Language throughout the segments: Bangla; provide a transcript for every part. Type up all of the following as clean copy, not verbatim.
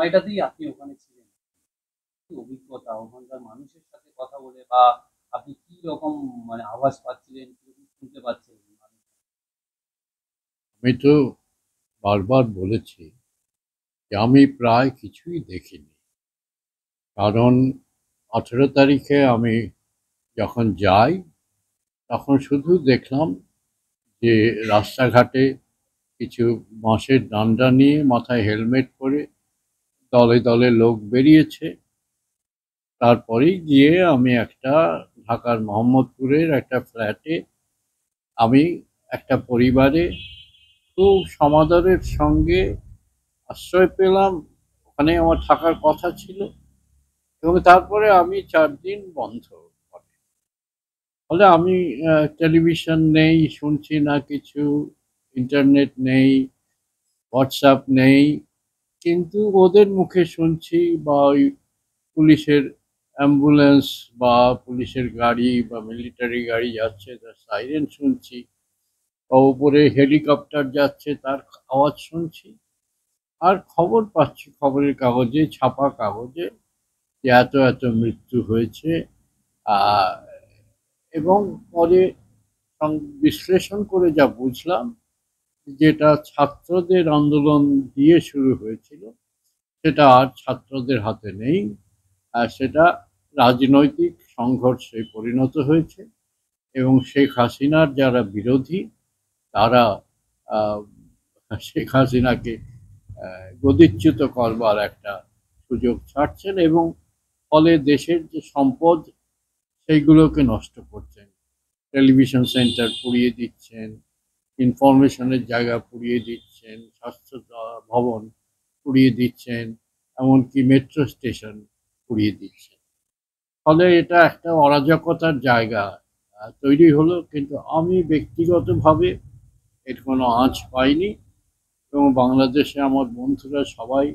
সময়টাতেই আপনি ওখানে ছিলেন, কি অভিজ্ঞতা ওখানকার মানুষের সাথে কথা বলে, বা আপনি কি রকম মানে আওয়াজ পাচ্ছিলেন, কিরকম শুনতে পাচ্ছিলেন? আমি তো বারবার বলেছি যে আমি প্রায় কিছুই দেখিনি। কারণ 18 তারিখে আমি যখন যাই তখন শুধু দেখলাম যে রাস্তাঘাটে কিছু বাঁশের ডান্ডা নিয়ে মাথায় হেলমেট পরে দলে দলে লোক বেরিয়েছে। তারপরেই গিয়ে আমি একটা ঢাকার মোহাম্মদপুরের একটা ফ্ল্যাটে আমি একটা পরিবারে খুব সমাদরের সঙ্গে আশ্রয় পেলাম। ওখানে আমার থাকার কথা ছিল এবং তারপরে আমি 4 দিন বন্ধ করে। ফলে আমি টেলিভিশন নেই, শুনছি না কিছু, ইন্টারনেট নেই, হোয়াটসঅ্যাপ নেই, কিন্তু ওদের মুখে শুনছি বা ওই পুলিশের অ্যাম্বুলেন্স বা পুলিশের গাড়ি বা মিলিটারি গাড়ি যাচ্ছে তার সাইরেন শুনছি, বা উপরে হেলিকপ্টার যাচ্ছে তার আওয়াজ শুনছি। আর খবর পাচ্ছি খবরের কাগজে, ছাপা কাগজে, যে এত এত মৃত্যু হয়েছে। আহ, এবং পরে বিশ্লেষণ করে যা বুঝলাম, যেটা ছাত্রদের আন্দোলন দিয়ে শুরু হয়েছিল সেটা আর ছাত্রদের হাতে নেই, আর সেটা রাজনৈতিক সংঘর্ষে পরিণত হয়েছে। এবং শেখ হাসিনার যারা বিরোধী তারা আহ, শেখ হাসিনাকে গদিচ্যুত করবার একটা সুযোগ ছাড়ছেন এবং ফলে দেশের যে সম্পদ সেইগুলোকে নষ্ট করছেন। টেলিভিশন সেন্টার পুড়িয়ে দিচ্ছেন, ইনফরমেশনের জায়গা পুড়িয়ে দিচ্ছেন, স্বাস্থ্য ভবন পুড়িয়ে দিচ্ছেন, এমনকি মেট্রো স্টেশন পুড়িয়ে দিচ্ছেন। ফলে এটা একটা অরাজকতার জায়গা তৈরি হলো। কিন্তু আমি ব্যক্তিগতভাবে এর কোনো আঁচ পাইনি এবং বাংলাদেশে আমার বন্ধুরা সবাই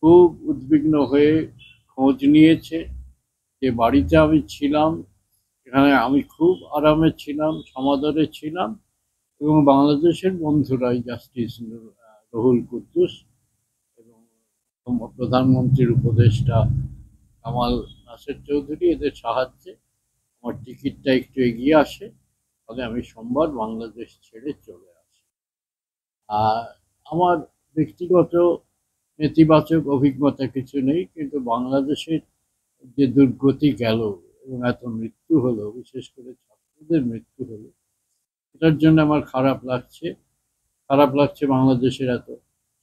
খুব উদ্বিগ্ন হয়ে খোঁজ নিয়েছে যে বাড়িতে আমি ছিলাম, এখানে আমি খুব আরামে ছিলাম, সমাদরে ছিলাম। এবং বাংলাদেশের বন্ধুরাই জাস্টিস রুহুল কুদ্দুস এবং প্রধানমন্ত্রীর উপদেষ্টা কামাল নাসের চৌধুরী এদের সাহায্যে আমার টিকিটটা একটু এগিয়ে আসে। ফলে আমি সোমবার বাংলাদেশ ছেড়ে চলে আসি। আর আমার ব্যক্তিগত নেতিবাচক অভিজ্ঞতা কিছু নেই, কিন্তু বাংলাদেশের যে দুর্গতি গেল এবং এত মৃত্যু হলো, বিশেষ করে ছাত্রদের মৃত্যু হলো, এটার জন্য আমার খারাপ লাগছে। খারাপ লাগছে বাংলাদেশের এত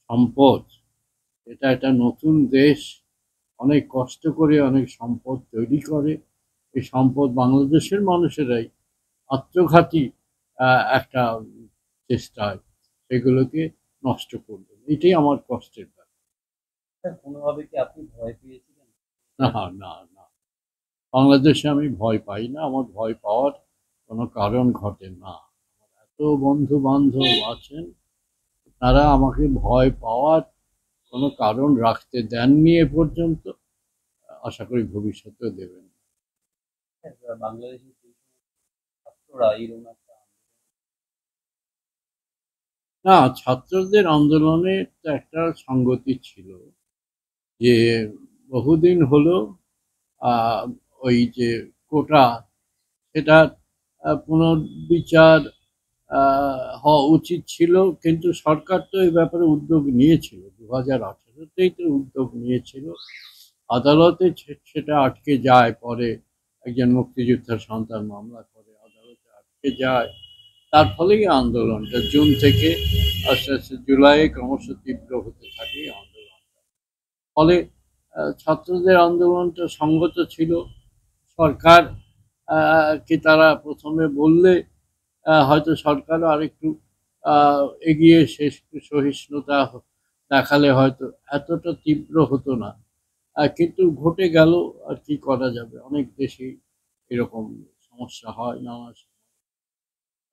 সম্পদ, এটা একটা নতুন দেশ, অনেক কষ্ট করে অনেক সম্পদ তৈরি করে। এই সম্পদ বাংলাদেশের মানুষেরাই আত্মঘাতী একটা চেষ্টায় সেগুলোকে নষ্ট করবে। এটাই আমার কষ্টের ব্যাপার। স্যার, কোনোভাবে কি আপনি ভয় পেয়েছিলেন? না, না, না, বাংলাদেশে আমি ভয় পাই না, আমার ভয় পাওয়ার কোনো কারণ ঘটে না। আমার এত বন্ধু বান্ধব আছেন, তারা আমাকে ভয় পাওয়ার কোনো কারণ রাখতে দেননি এ পর্যন্ত, আশা করি ভবিষ্যতেও দেবেন না। স্যার, বাংলাদেশের যে সমস্ত ছাত্ররা এরকম একটা না, ছাত্রদের আন্দোলনে তো একটা সঙ্গতি ছিল যে বহুদিন হলো আহ, ওই যে কোটা, সেটা পুনর্বিচার হওয়া উচিত ছিল। কিন্তু সরকার তো এই ব্যাপারে উদ্যোগ নিয়েছিল, 2018-তেই তো উদ্যোগ নিয়েছিল। আদালতে সেটা আটকে যায়, পরে একজন মুক্তিযোদ্ধার সন্তান মামলা করে আদালতে আটকে যায়। তার ফলেই আন্দোলনটা জুন থেকে আস্তে আস্তে জুলাইয়ে ক্রমশ তীব্র হতে থাকে এই আন্দোলন। ফলে ছাত্রদের আন্দোলনটা সঙ্গত ছিল। সরকার কে তারা প্রথমে বললে হয়তো সরকারও আরেকটু এগিয়ে এসে একটু সহিষ্ণুতা দেখালে হয়তো এতটা তীব্র হতো না। কিন্তু ঘটে গেল, আর কি করা যাবে, অনেক দেশেই এরকম সমস্যা হয়, নানা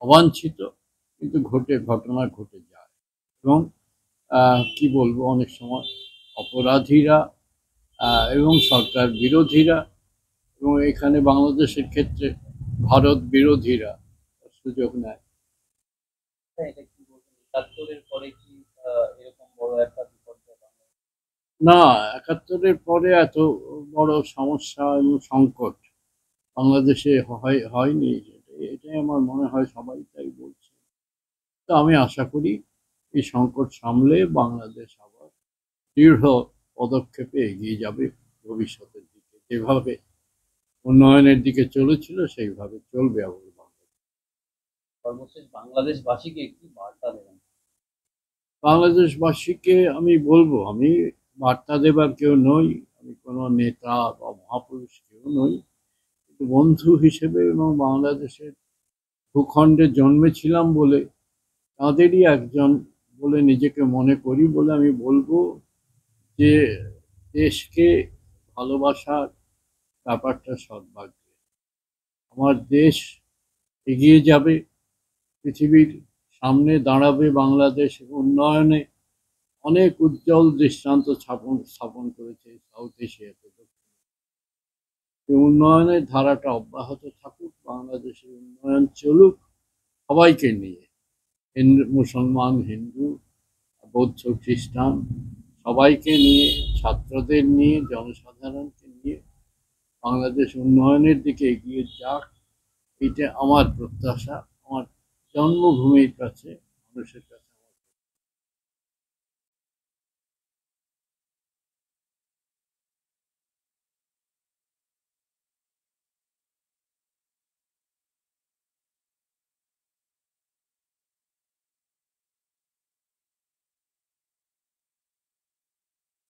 অবাঞ্ছিত কিন্তু ঘটনা ঘটে যায়। এবং কি বলবো, অনেক সময় অপরাধীরা এবং সরকার বিরোধীরা এবং এখানে বাংলাদেশের ক্ষেত্রে ভারত বিরোধীরা সুযোগ নেয়। এটা কি বলবেন, ৭১-এর পরে কি এরকম বড় একটা বিপর্যয় বাংলাদেশে? না, ৭১-এর পরে এত বড় সমস্যা এবং সংকট বাংলাদেশে হয়নি। এটাই আমার মনে হয়, সবাই তাই বলছে। তো আমি আশা করি এই সংকট সামলে বাংলাদেশ আবার দৃঢ় পদক্ষেপে এগিয়ে যাবে ভবিষ্যতের দিকে। যেভাবে উন্নয়নের দিকে চলেছিল সেইভাবে চলবে আবার বাংলাদেশ। সর্বশেষ বাংলাদেশবাসীকে কি বার্তা দেবেন? বাংলাদেশবাসীকে আমি বলবো, আমি বার্তা দেবার কেউ নই, আমি কোনো নেতা বা মহাপুরুষ কেউ নই, কিন্তু বন্ধু হিসেবে এবং বাংলাদেশের ভূখণ্ডে জন্মেছিলাম বলে তাদেরই একজন বলে নিজেকে মনে করি বলে আমি বলবো যে দেশকে ভালোবাসার ব্যাপারটা সদ্ভাগ্য। আমার দেশ এগিয়ে যাবে, পৃথিবীর সামনে দাঁড়াবে, বাংলাদেশ উন্নয়নে অনেক উজ্জ্বল দৃষ্টান্ত স্থাপন করেছে সাউথ এশিয়াতে। এই উন্নয়নের ধারাটা অব্যাহত থাকুক, বাংলাদেশের উন্নয়ন চলুক সবাইকে নিয়ে, মুসলমান, হিন্দু, বৌদ্ধ, খ্রিস্টান, সবাইকে নিয়ে, ছাত্রদের নিয়ে, জনসাধারণকে নিয়ে বাংলাদেশ উন্নয়নের দিকে এগিয়ে যাক, এটা আমার প্রত্যাশা। আমার জন্মভূমির কাছে, মানুষের কাছে